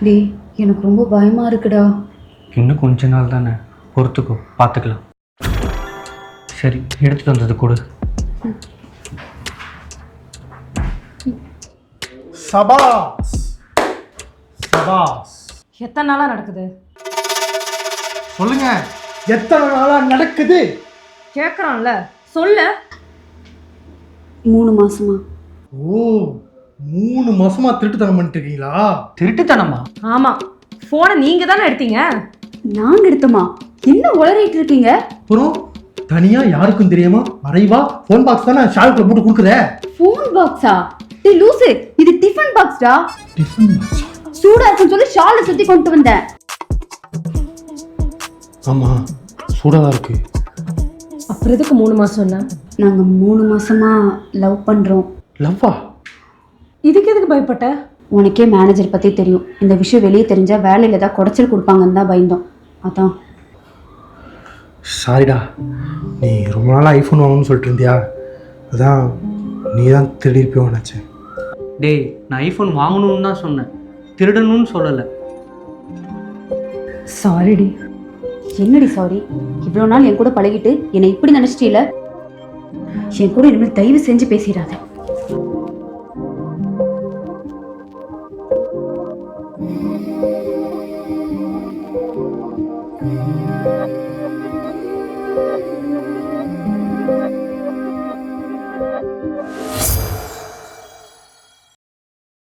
டேய், எனக்கு ரொம்ப பயமா இருக்குடா. இன்னும் கொஞ்ச நாள் தானே, பொறுத்துக்கோ, பார்த்துக்கலாம். சரி, எடுத்துட்டு வந்தது கொடு. சபாஸ் சபாஸ். எத்தனை நாளா நடக்குது? சொல்லுங்க, எத்தனை நாளா நடக்குது? கேட்குறான்ல, சொல்லு. 3 மாசமா. ஓ, 3 மாசமா திருட்டுத்தனம் பண்ணிட்டு இருக்கீங்களா? திருட்டுத்தனமா? ஆமா, போனை நீங்க தானே எடுத்தீங்க. நாங்க எடுத்தோமா? என்ன உளறிட்டு இருக்கீங்க? அப்புறம் தனியா யாருக்கும் தெரியாம மறைவா போன் பாக்ஸ் தானே ஷாலுக்குள்ள போட்டு கொடுக்குற? ஃபோன் பாக்ஸா? டேய் லூசு, இது டிஃபன் பாக்ஸ்டா. Tiffin box? சூடா இருக்குன்னு சொல்லி ஷாலை சுத்தி கொண்டு வந்தேன். ஆமா, சூடாதான் இருக்கு. அப்புறம் எதுக்கு 3 மாசம் என்ன? நாங்க 3 மாசமா லவ் பண்றோம். லவ்வா? இதுக்கு எதுக்கு பயப்பட்ட? உனக்கே மேனேஜர் பத்தி தெரியும். இந்த விஷயம் வெளியே தெரிஞ்சா வேலையில ஏதாவது குடைச்சல் கொடுப்பாங்கன்னு தான் பயந்தோம். அதான். சாரிடா, நீ ரொம்ப நாளாக ஐஃபோன் வாங்கணும்னு சொல்லிட்டு இருந்தியா, அதான் நீ தான் திருடிருப்பியோன்னு நினச்சேன். டேய், நான் ஐஃபோன் வாங்கணும்னு தான் சொன்னேன், திருடணும்னு சொல்லலை. சாரிடி. என்னடி சாரி? இவ்வளோ நாள் என் கூட பழகிட்டு என்னை இப்படி நினைச்சிட்டீல? என் கூட இனிமேல் தயவு செஞ்சு பேசிடாத.